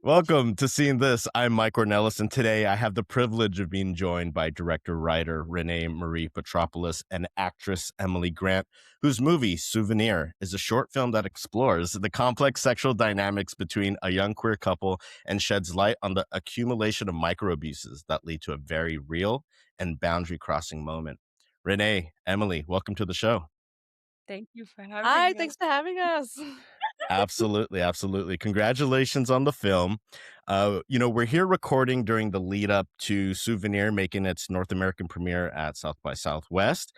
Welcome to Seeing This. I'm Mike Ornelas, and today I have the privilege of being joined by director-writer Renee Marie Petropoulos and actress Emily Grant, whose movie, Souvenir, is a short film that explores the complex sexual dynamics between a young queer couple and sheds light on the accumulation of microabuses that lead to a very real and boundary-crossing moment. Renee, Emily, welcome to the show. Thank you for Hi, having me. thanks for having us. Absolutely, absolutely. Congratulations on the film. We're here recording during the lead up to Souvenir making its North American premiere at South by Southwest.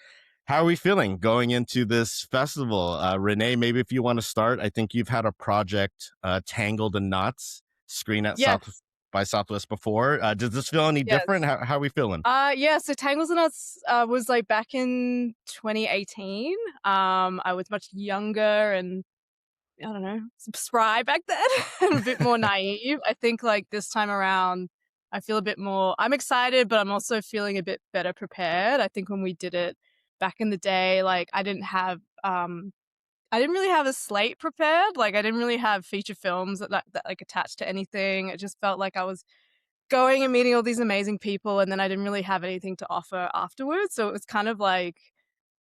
How are we feeling going into this festival? Renee, maybe if you want to start, I think you've had a project, Tangled in Knots, screen at Yes, South by Southwest before. Does this feel any yes. different? How are we feeling? Yeah, so Tangles and Us was like back in 2018. I was much younger and I don't know, spry back then and a bit more naive. I think like this time around, I feel a bit more, I'm excited, but I'm also feeling a bit better prepared. I think when we did it back in the day, like I didn't really have a slate prepared. Like I didn't really have feature films that like attached to anything. It just felt like I was going and meeting all these amazing people, and then I didn't really have anything to offer afterwards. So it was kind of like,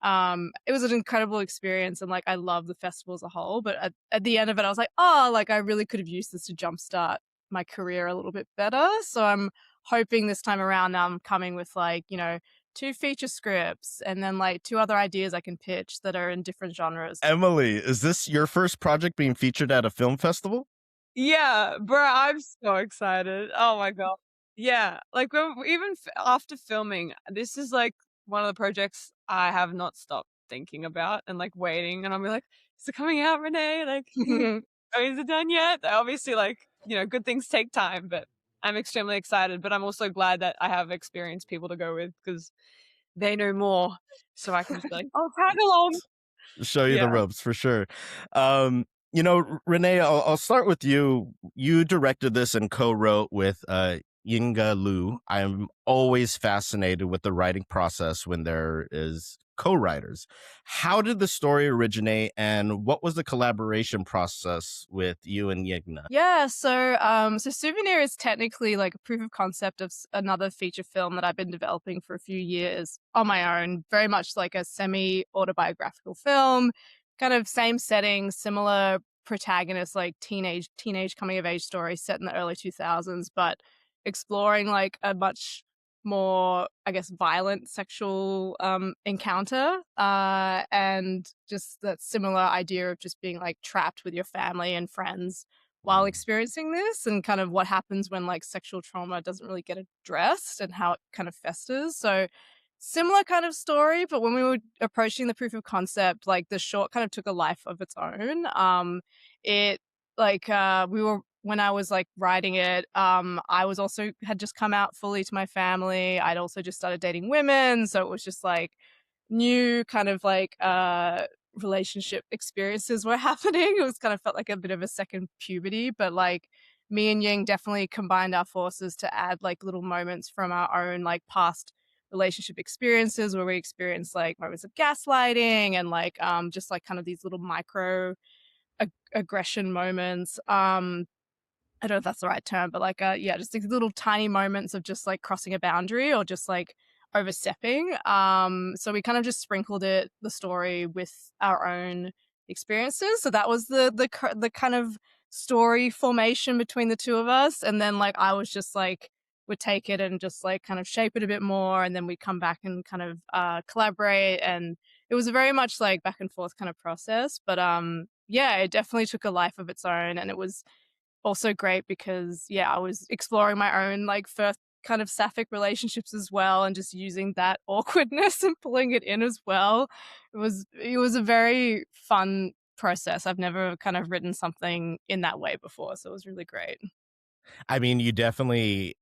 it was an incredible experience, and like I love the festival as a whole. But at the end of it, I was like, oh, like I really could have used this to jumpstart my career a little bit better. So I'm hoping this time around now I'm coming with like, two feature scripts and then like two other ideas I can pitch that are in different genres. Emily, is this your first project being featured at a film festival? Yeah, bro, I'm so excited. Oh my god. Yeah, like even after filming, this is like one of the projects I have not stopped thinking about and like waiting, and I'll be like, "Is it coming out, Renee? Like, oh, is it done yet?" Obviously, like good things take time, but I'm extremely excited. But I'm also glad that I have experienced people to go with because they know more, so I can just be like, "Oh, tag along." Show you Yeah. the ropes for sure. Renee, I'll start with you. You directed this and co-wrote with Yingna Lu. I'm always fascinated with the writing process when there is co-writers. How did the story originate, and what was the collaboration process with you and Yingna? Yeah, so Souvenir is technically like a proof of concept of another feature film that I've been developing for a few years on my own, very much like a semi-autobiographical film, kind of same setting, similar protagonist, like teenage coming of age story set in the early 2000s, but exploring like a much more, I guess, violent sexual encounter, and just that similar idea of just being like trapped with your family and friends while experiencing this, and kind of what happens when like sexual trauma doesn't really get addressed and how it kind of festers. So similar kind of story, but when we were approaching the proof of concept, like the short kind of took a life of its own. It like we were when I was like writing it, I was also had just come out fully to my family. I'd also just started dating women, so it was just like new kind of like relationship experiences were happening. It was kind of felt like a bit of a second puberty, but like me and Ying definitely combined our forces to add like little moments from our own like past relationship experiences where we experienced like moments of gaslighting and like just like kind of these little micro aggression moments. I don't know if that's the right term, but like yeah, just these little tiny moments of just like crossing a boundary or just like overstepping. So we kind of just sprinkled the story with our own experiences. So that was the kind of story formation between the two of us. And then like I was just like would take it and just like kind of shape it a bit more, and then we'd come back and kind of collaborate. And it was a very much like back and forth kind of process. But yeah, it definitely took a life of its own, and it was also great because yeah, I was exploring my own like first kind of sapphic relationships as well, and just using that awkwardness and pulling it in as well. It was a very fun process. I've never kind of written something in that way before, so it was really great. I mean, you definitely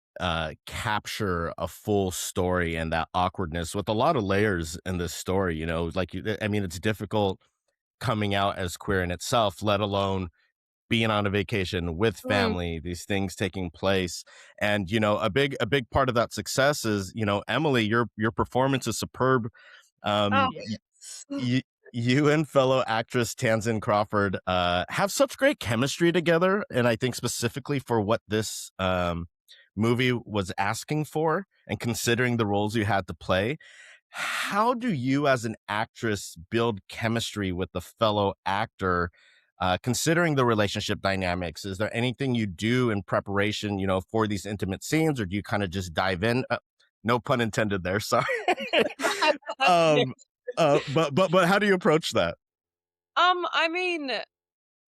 capture a full story and that awkwardness with a lot of layers in this story. I mean, it's difficult coming out as queer in itself, let alone being on a vacation with Mm. family, these things taking place. And, a big part of that success is, Emily, your performance is superb. Oh, Um, yes. You and fellow actress Tanzyn Crawford have such great chemistry together, and I think specifically for what this movie was asking for, and considering the roles you had to play, how do you as an actress build chemistry with the fellow actor? Considering the relationship dynamics, is there anything you do in preparation, for these intimate scenes, or do you kind of just dive in? No pun intended there. Sorry. Yeah. um, but how do you approach that? I mean,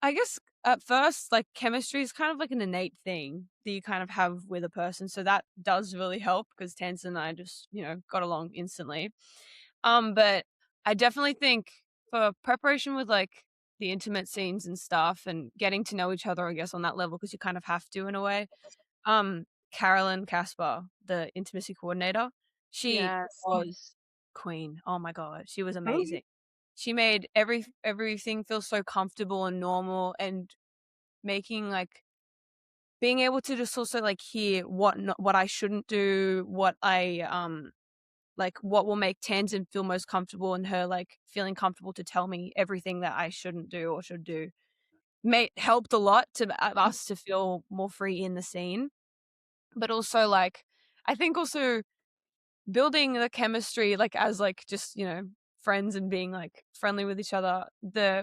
I guess at first, like chemistry is kind of like an innate thing that you kind of have with a person. So that does really help because Tanzyn and I just, got along instantly. But I definitely think for preparation with like the intimate scenes and stuff and getting to know each other, I guess, on that level, because you kind of have to in a way. Um, Carolyn Casper, the intimacy coordinator, she Yes. was queen. Oh my god, she was amazing. She made everything feel so comfortable and normal, and making like being able to just also like hear what I shouldn't do, what I like what will make Tanzyn feel most comfortable, and her like feeling comfortable to tell me everything that I shouldn't do or should do. Helped a lot to us to feel more free in the scene. But also like I think also building the chemistry like as like just, friends and being like friendly with each other.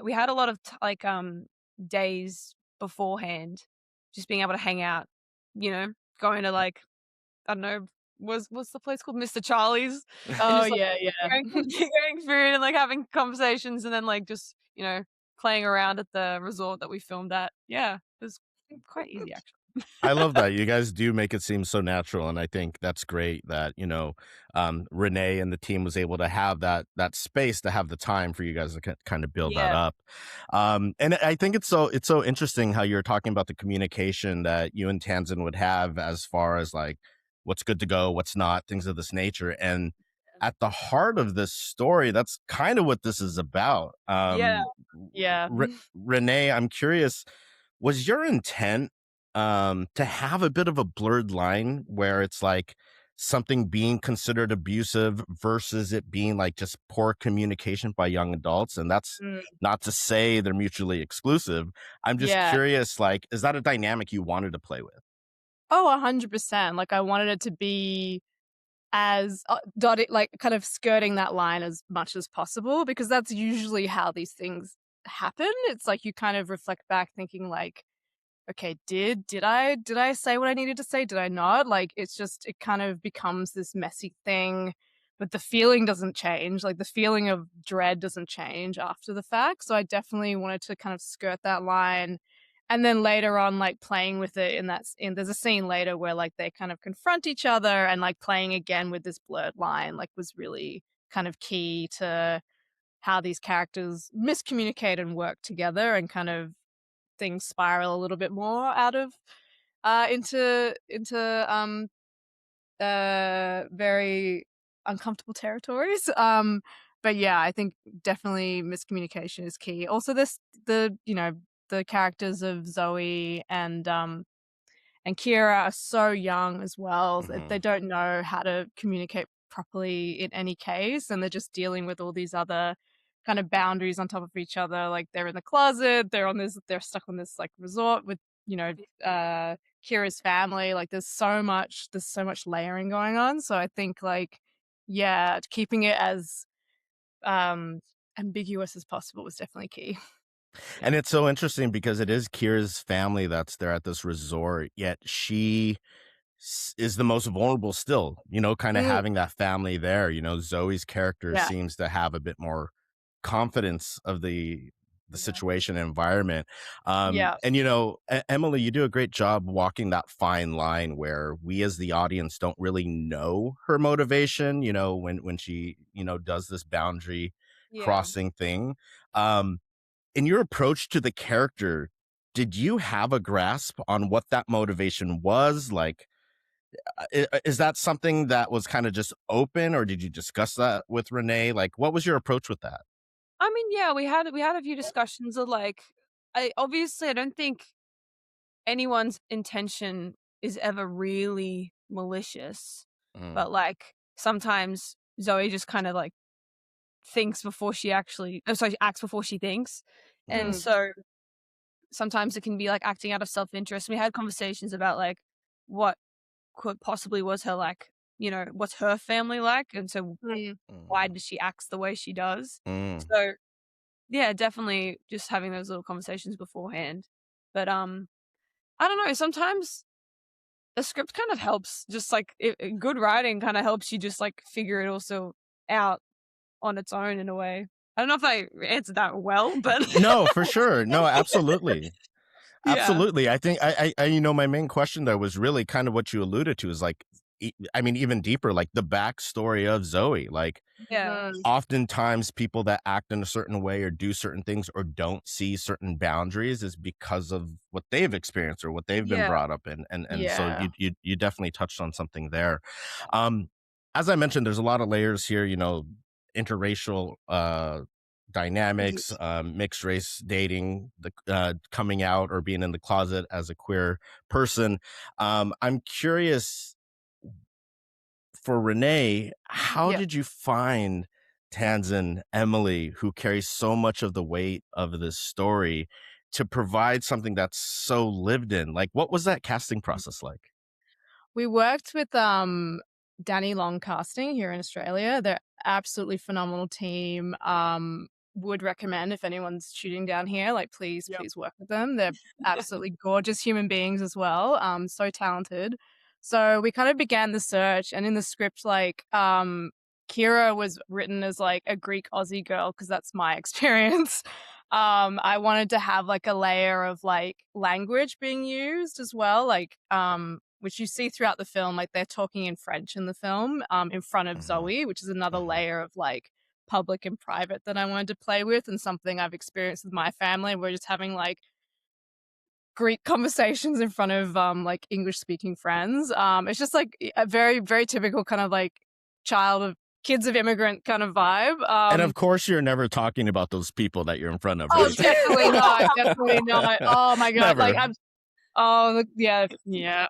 We had a lot of days beforehand just being able to hang out, going to like I don't know, what's the place called? Mr. Charlie's and Oh just like yeah, yeah. getting food and like having conversations and then like just, playing around at the resort that we filmed at. Yeah, it was quite easy actually. I love that. You guys do make it seem so natural, and I think that's great that, Renee and the team was able to have that space to have the time for you guys to kind of build that Yeah. up. And I think it's so interesting how you're talking about the communication that you and Tanzan would have as far as like what's good to go, what's not, things of this nature. And at the heart of this story, that's kind of what this is about. Yeah. Yeah. Renee, I'm curious, was your intent to have a bit of a blurred line where it's like something being considered abusive versus it being like just poor communication by young adults? And that's Mm, not to say they're mutually exclusive. I'm just yeah. curious, like, is that a dynamic you wanted to play with? Oh, 100%. Like I wanted it to be as dotted, like kind of skirting that line as much as possible because that's usually how these things happen. It's like you kind of reflect back thinking like, okay, did I say what I needed to say? Did I not? Like it's just it kind of becomes this messy thing, but the feeling doesn't change. Like the feeling of dread doesn't change after the fact. So I definitely wanted to kind of skirt that line. And then later on, like playing with it there's a scene later where like they kind of confront each other and like playing again with this blurred line, like was really kind of key to how these characters miscommunicate and work together and kind of things spiral a little bit more out of into very uncomfortable territories. But yeah, I think definitely miscommunication is key. Also, the characters of Zoe and Kira are so young as well. They Mhm. don't know how to communicate properly in any case, and they're just dealing with all these other kind of boundaries on top of each other. Like they're in the closet, they're stuck on this like resort with you know Kira's family. Like there's so much layering going on. So I think like yeah, keeping it as um ambiguous as possible was definitely key. And it's so interesting because it is Kira's family that's there at this resort, yet she is the most vulnerable still, kind of Mm, having that family there. Zoe's character yeah. seems to have a bit more confidence of the Yeah. situation and environment. Yeah. And Emily, you do a great job walking that fine line where we as the audience don't really know her motivation, when she, does this boundary Yeah. crossing thing. Um, in your approach to the character, did you have a grasp on what that motivation was? Like, is that something that was kind of just open, or did you discuss that with Renee? Like, what was your approach with that? I mean, yeah, we had a few discussions of like I don't think anyone's intention is ever really malicious, Mm, but like sometimes Zoe just kind of like thinks before she actually, she acts before she thinks. And Mm. so sometimes it can be like acting out of self-interest. We had conversations about like what could possibly was her like, what's her family like? And so Mm. why does she act the way she does? Mm. So yeah, definitely just having those little conversations beforehand. But I don't know, sometimes the script kind of helps, just like good writing kind of helps you just like figure it also out on its own in a way. I don't know if I answered that well, but No, for sure. No, absolutely. yeah. Absolutely. I think my main question there was really kind of what you alluded to is like, I mean, even deeper, like the backstory of Zoe. Like, Yeah. Mhm. oftentimes people that act in a certain way or do certain things or don't see certain boundaries is because of what they've experienced or what they've been Yeah. brought up in. And so Yeah. you definitely touched on something there. Um, as I mentioned, there's a lot of layers here, interracial dynamics, mixed race dating, the coming out or being in the closet as a queer person. I'm curious, for Renee, how Yeah. did you find Tanzyn, Emily, who carries so much of the weight of this story, to provide something that's so lived in? Like, what was that casting process like? We worked with Danny Long Casting here in Australia. They're absolutely phenomenal team. Would recommend if anyone's shooting down here, like please work with them. They're absolutely gorgeous human beings as well. So talented. So we kind of began the search, and in the script, like Kira was written as like a Greek Aussie girl because that's my experience. I wanted to have like a layer of like language being used as well, like which you see throughout the film, like they're talking in French in the film, in front of Mhm, Zoe, which is another mhm. layer of like public and private that I wanted to play with, and something I've experienced with my family. We're just having like Greek conversations in front of like English speaking friends. It's just like a very, very typical kind of like child of kids of immigrant kind of vibe. And of course, you're never talking about those people that you're in front of, Oh, right? definitely not, definitely not. Oh my god, like Never. Yeah, yeah.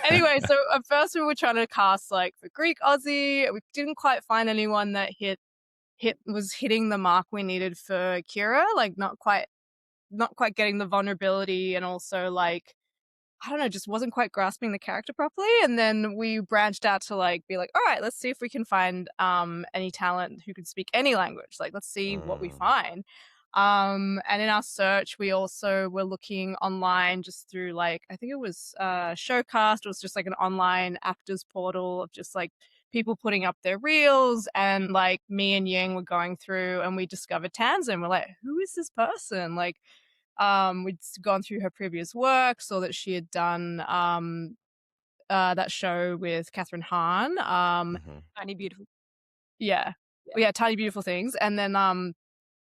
Anyway, so at first we were trying to cast like for Greek Aussie. We didn't quite find anyone that was hitting the mark we needed for Kira. Like not quite getting the vulnerability, and also like I don't know, just wasn't quite grasping the character properly. And then we branched out to like be like, all right, let's see if we can find any talent who could speak any language. Like let's see what we Mm, find. And in our search, we also were looking online just through like I think it was Showcast. It was just like an online actors portal of just like people putting up their reels, and like me and Ying were going through and we discovered Tanzyn. We're like, who is this person? Like we'd gone through her previous work, saw that she had done that show with Catherine Hahn. mhm, Tiny beautiful. Yeah, Yeah. yeah, Tiny Beautiful Things, and then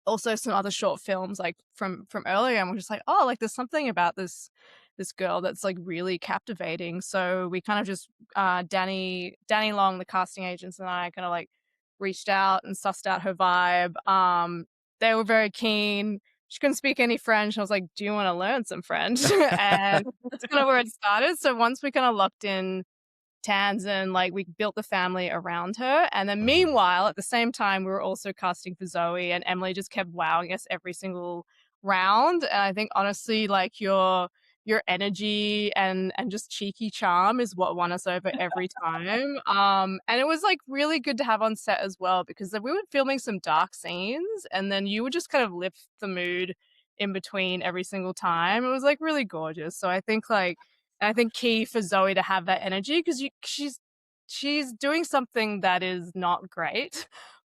also some other short films like from earlier, and we're just like, oh, like there's something about this girl that's like really captivating. So we kind of just Danny Long, the casting agents, and I kind of like reached out and sussed out her vibe. They were very keen. She couldn't speak any French. I was like, do you want to learn some French? And that's kind of where it started. So once we kind of locked in Tanzyn, like we built the family around her. And then mhm. meanwhile, at the same time, we were also casting for Zoe, and Emily just kept wowing us every single round. And I think honestly, like your energy and just cheeky charm is what won us over every time. And it was like really good to have on set as well, because we were filming some dark scenes, and then you would just kind of lift the mood in between every single time. It was like really gorgeous. So I think key for Zoe to have that energy, because she's doing something that is not great,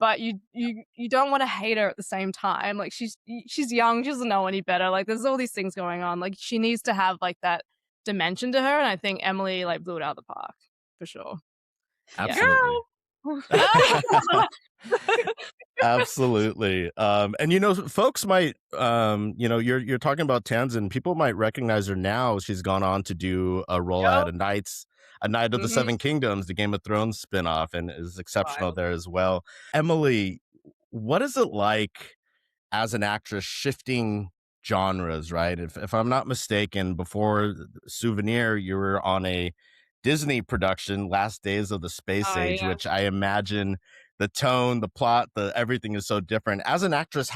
but you don't want to hate her at the same time. Like she's young, she doesn't know any better. Like there's all these things going on. Like she needs to have like that dimension to her, and I think Emily like blew it out of the park for sure. Yeah. Absolutely. Girl. Absolutely. And folks might, you're talking about Tanzyn. People might recognize her now. She's gone on to do a role at Yep. A Knight of the Mhm. Seven Kingdoms, the Game of Thrones spinoff, and is exceptional Wild. there as well. Emily, what is it like as an actress shifting genres, right? If I'm not mistaken, before Souvenir, you were on a Disney production, Last Days of the Space Oh Age, yeah. which I imagine the tone, the plot, the everything is so different. As an actress,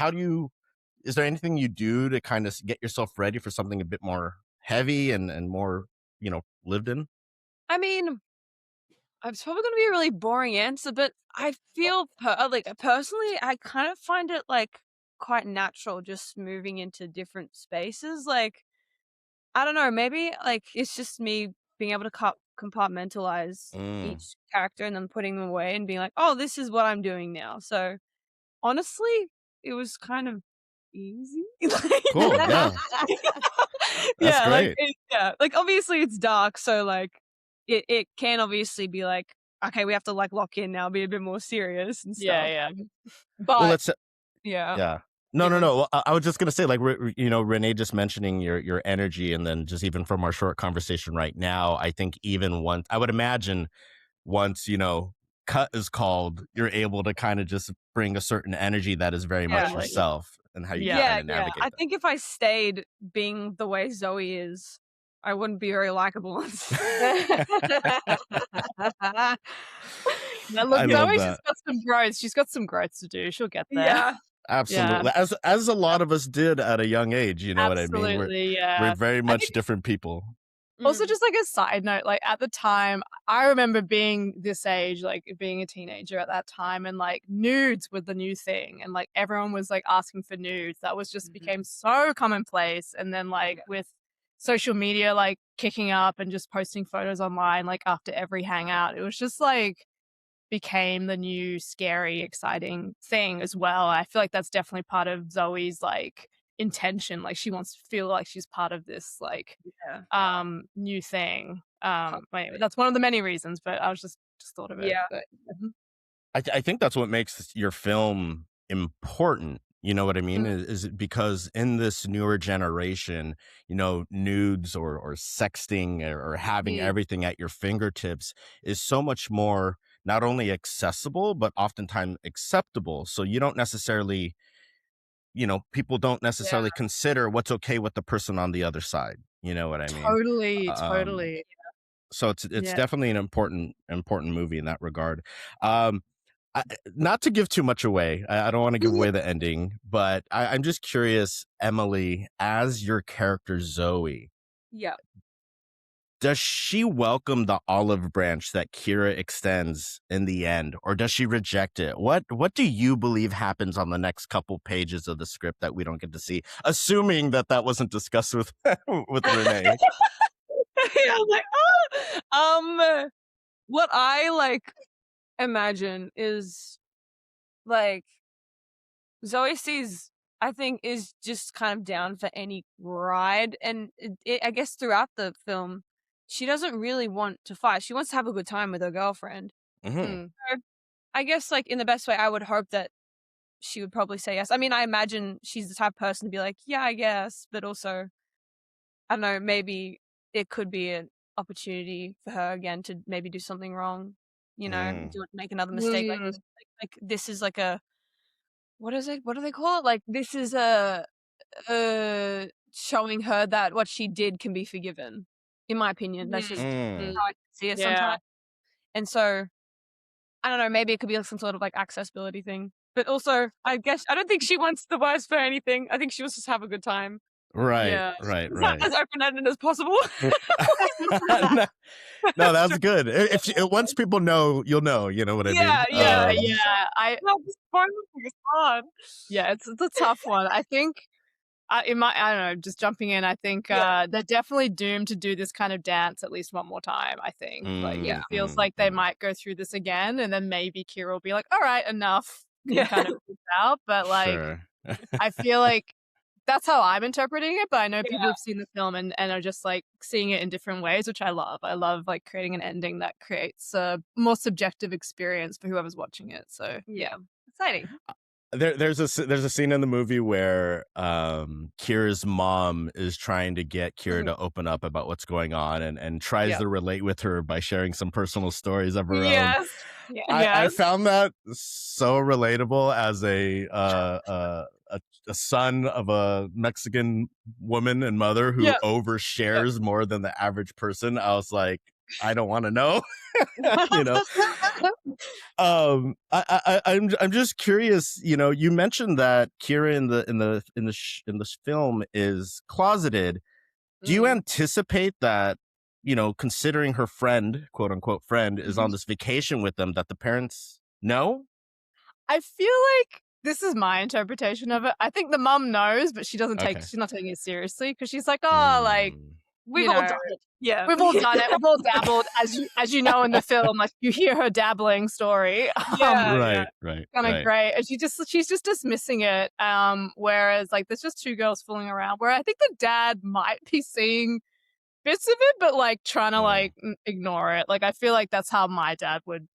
is there anything you do to kind of get yourself ready for something a bit more heavy and more, lived in? I mean, it's probably going to be a really boring answer, but I feel personally, I kind of find it like quite natural just moving into different spaces. Like, I don't know, maybe like it's just me being able to compartmentalize Mm, each character and then putting them away and being like, oh, this is what I'm doing now. So honestly, it was kind of easy. cool. Yeah, that's Yeah, like great. like obviously it's dark, so like it can obviously be like, okay, we have to like lock in now, be a bit more serious and stuff. Yeah. Well, But let's yeah, Yeah. No, it no, was no. Well, I was just gonna say, like, Renee just mentioning your energy, and then just even from our short conversation right now, I think even once I would imagine once cut is called, you're able to kind of just bring a certain energy that is very much yeah. Totally. yourself, and how you can Yeah. kind Yeah, of yeah. navigate I that. think if I stayed being the way Zoe is, I wouldn't be very likable on Now, look, I love Zoe's that. just got some growth. She's got some growth to do. She'll get there. Yeah. Yeah, Absolutely, as a lot of us did at a young age. You know what I mean? absolutely. We're Yeah. very I much think different people. also Mm. just like a side note, like at the time, I remember being this age, like being a teenager at that time, and like nudes were the new thing, and like everyone was like asking for nudes. That was just Mhm. became so commonplace. And then like Yeah. with social media like kicking up and just posting photos online like after every hangout, it was just like became the new scary, exciting thing as well. I feel like that's definitely part of Zoe's like intention. Like she wants to feel like she's part of this like Yeah. new thing. But anyway, Totally. that's one of the many reasons, but I was just thought of it. Yeah. But mhm. I think that's what makes your film important. You know what I mean? Mm, Is it because in this newer generation, nudes or sexting or having mm, everything at your fingertips is so much more not only accessible, but oftentimes acceptable. So you don't necessarily, people don't Yeah. necessarily consider what's okay with the person on the other side. You know what I mean? totally, Um, totally. so it's Yeah. definitely an important movie in that regard. Um, not to give too much away, I don't want to give away the ending, but I'm just curious, Emily, as your character Zoe, Yeah. does she welcome the olive branch that Kira extends in the end, or does she reject it? What do you believe happens on the next couple pages of the script that we don't get to see, assuming that wasn't discussed with with Renee? Yeah, I was like, what I like imagine is like Zoe sees, I think, is just kind of down for any ride, and I guess throughout the film, she doesn't really want to fight. She wants to have a good time with her girlfriend. Hmm. Mm, So I guess, like in the best way, I would hope that she would probably say yes. I mean, I imagine she's the type of person to be like, yeah, I guess, but also, I don't know, maybe it could be an opportunity for her again to maybe do something wrong, Mm. make another mistake. Like, mm, like this is like a what is it? What do they call it? Like this is showing her that what she did can be forgiven. In my opinion, that's mm, just mm. Mm. how I see it Yeah. sometimes. And so I don't know. Maybe it could be like some sort of like accessibility thing. But also, I guess I don't think she wants the worst for anything. I think she wants to just have a good time. Right, Yeah. right, Is that right. as open-ended as possible? No, no, That's that's true. good. If once people know, you'll know. You know what I mean? Yeah, Yeah, yeah. yeah. No, this part is hard. Yeah, it's a tough one. I think I don't know, just jumping in, I think Yeah, they're definitely doomed to do this kind of dance at least one more time, I think. Like it yeah, Mm, feels mm, like they mm. might go through this again and then maybe Kira will be like, "All right, enough." Can yeah, kind of peace out, but like Sure. I feel like that's how I'm interpreting it, but I know people yeah, have seen the film and are just like seeing it in different ways, which I love. I love like creating an ending that creates a more subjective experience for whoever's watching it. So, yeah. Exciting. There's a scene in the movie where Kira's mom is trying to get Kira Mhm. to open up about what's going on and tries Yeah. to relate with her by sharing some personal stories of her own. yes. Yeah. I Yes. found that so relatable as a son of a Mexican woman and mother who Yeah. overshares more than the average person. I was like, I don't want to know. You know, I'm just curious. You know, you mentioned that Kira in this film is closeted. Do you anticipate that, you know, considering her friend, quote unquote friend, is on this vacation with them, that the parents know? I feel like this is my interpretation of it. I think the mum knows, but she's not taking it seriously because she's like, oh, like, We've you all know, done it. Yeah. we've all done it. We've all dabbled, as you know in the film. Like you hear her dabbling story. Right. Kind of great, and she's just dismissing it. Whereas like there's just two girls fooling around. Where I think the dad might be seeing bits of it, but like trying to like ignore it. Like I feel like that's how my dad would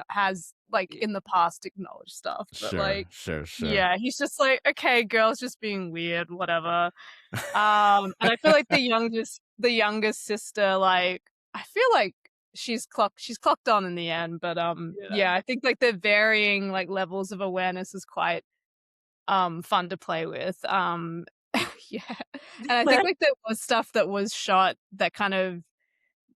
has like in the past acknowledged stuff. But like Sure. yeah, he's just like, okay, girls just being weird, whatever. And I feel like the youngest sister, like I feel like she's clocked on in the end. But yeah, I think like the varying like levels of awareness is quite fun to play with. Yeah. And I think like there was stuff that was shot that kind of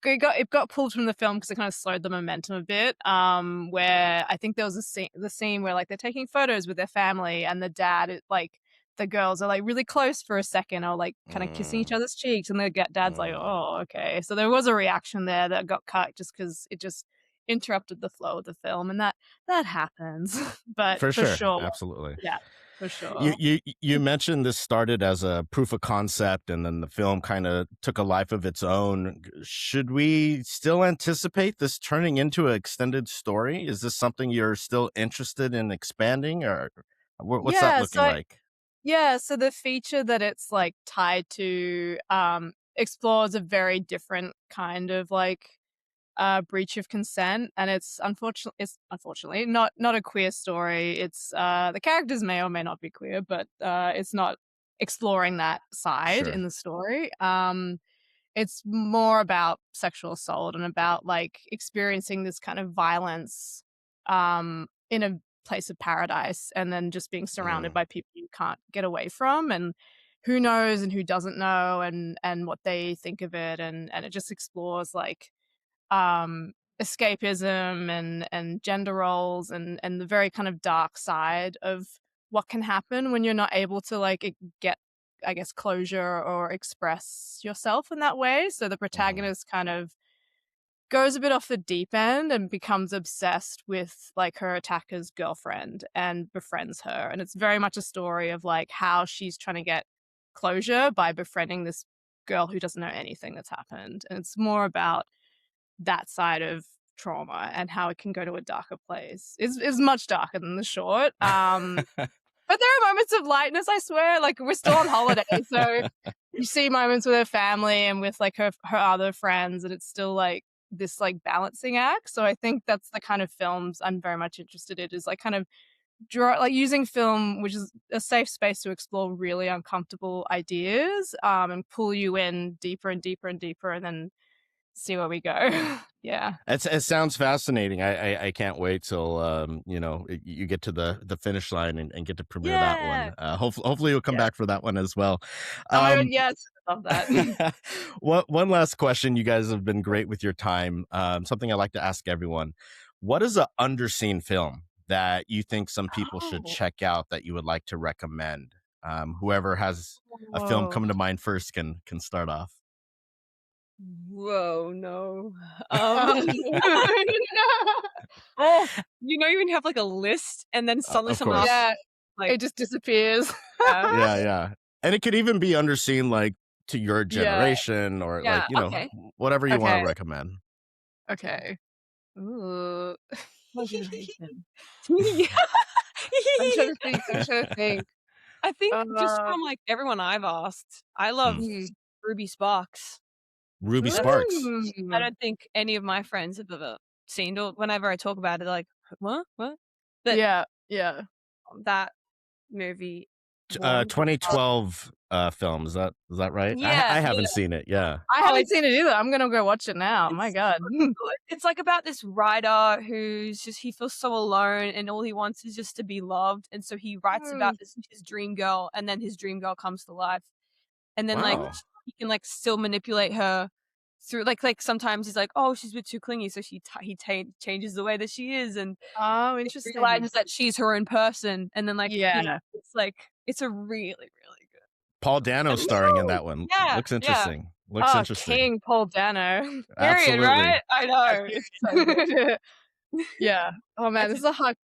it got pulled from the film because it kind of slowed the momentum a bit. Where I think there was the scene where like they're taking photos with their family and the dad, like the girls are like really close for a second or like kind of kissing each other's cheeks, and the dad's like, oh, okay. So there was a reaction there that got cut just because it just interrupted the flow of the film, and that happens. But for sure, absolutely. yeah. For sure. You mentioned this started as a proof of concept and then the film kind of took a life of its own. Should we still anticipate this turning into an extended story? Is this something you're still interested in expanding, or what's that looking like? Yeah, so the feature that it's like tied to explores a very different kind of like breach of consent, and it's unfortunately not a queer story. It's the characters may or may not be queer, but it's not exploring that side in the story. It's more about sexual assault and about like experiencing this kind of violence in a place of paradise, and then just being surrounded by people you can't get away from, and who knows and who doesn't know, and what they think of it, and it just explores like escapism and gender roles and the very kind of dark side of what can happen when you're not able to like get, I guess, closure or express yourself in that way. So the protagonist kind of goes a bit off the deep end and becomes obsessed with like her attacker's girlfriend and befriends her. And it's very much a story of like how she's trying to get closure by befriending this girl who doesn't know anything that's happened. And it's more about that side of trauma and how it can go to a darker place. Is much darker than the short. But there are moments of lightness, I swear. Like we're still on holiday, so you see moments with her family and with like her other friends, and it's still like this like balancing act. So I think that's the kind of films I'm very much interested in, is like kind of using film, which is a safe space to explore really uncomfortable ideas, and pull you in deeper and deeper and deeper, and then see where we go. Yeah, it sounds fascinating. I can't wait till you know, you get to the finish line and get to premiere that one. Hopefully you'll come back for that one as well. Yes, I love that. One last question. You guys have been great with your time. Something I like to ask everyone: what is an underseen film that you think some people should check out that you would like to recommend? Whoever has a film come to mind first can start off. Whoa, no. You know, you even have like a list, and then suddenly someone else, like, it just disappears. Yeah. And it could even be underseen, like to your generation, or like, you know, whatever you want to recommend. Okay. Ooh. My generation. I'm trying to think. I think just from like everyone I've asked, I love Ruby Sparks. Ruby Sparks. I don't think any of my friends have ever seen it. Whenever I talk about it, they're like, what? But yeah. That movie. 2012 film. Is that right? Yeah, I haven't seen it. Yeah. I haven't seen it either. I'm gonna go watch it now. Oh my God. It's like about this writer who's just, he feels so alone and all he wants is just to be loved. And so he writes about his dream girl, and then his dream girl comes to life. And then like he can like still manipulate her through like sometimes he's like, oh, she's a bit too clingy, so he changes the way that she is, and Oh, he interesting. realizes that she's her own person, and then like Yeah. it's like it's a really really good. Paul Dano starring in that one. Yeah, Looks yeah. interesting. Looks Oh, interesting. King Paul Dano. Period, Absolutely. right? I know. It's so good. Yeah. Oh man, this is a hard.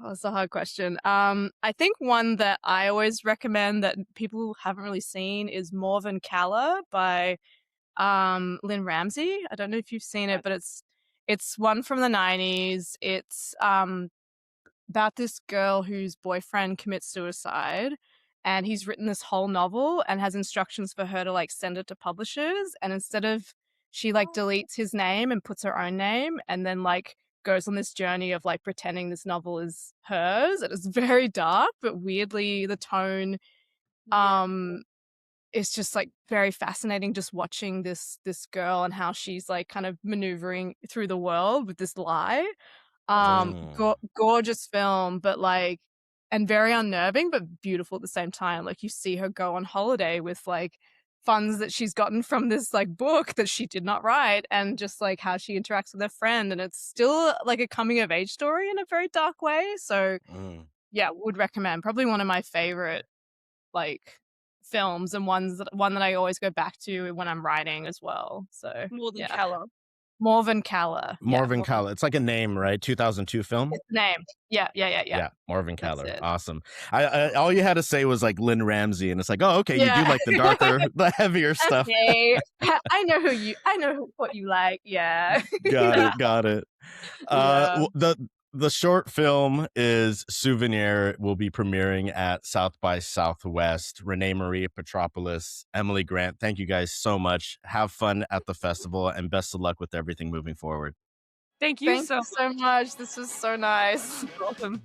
Oh, it's a hard question. I think one that I always recommend that people haven't really seen is More Than Colour by Lynn Ramsey. I don't know if you've seen it, but it's one from the 90s. It's about this girl whose boyfriend commits suicide, and he's written this whole novel and has instructions for her to like send it to publishers, and instead of she like deletes his name and puts her own name and then like goes on this journey of like pretending this novel is hers. It is very dark, but weirdly the tone is just like very fascinating, just watching this girl and how she's like kind of maneuvering through the world with this lie. Gorgeous film, but like, and very unnerving, but beautiful at the same time. Like you see her go on holiday with like funds that she's gotten from this like book that she did not write, and just like how she interacts with her friend. And it's still like a coming of age story in a very dark way. So yeah, would recommend. Probably one of my favorite like films, and one that I always go back to when I'm writing as well. So More Than yeah. Colour. More Than Colour. More Than Colour. It's like a name, right? 2002 film? It's the name. Yeah. Yeah, More Than Colour. it. Awesome. I all you had to say was like Lynn Ramsey, and it's like, oh, okay, you do like the darker, the heavier stuff. Okay. I know what you like. Yeah. Got it. The short film is Souvenir. It will be premiering at South by Southwest. Renee Marie Petropoulos, Emily Grant, thank you guys so much. Have fun at the festival, and best of luck with everything moving forward. Thank you so much. This was so nice. Awesome.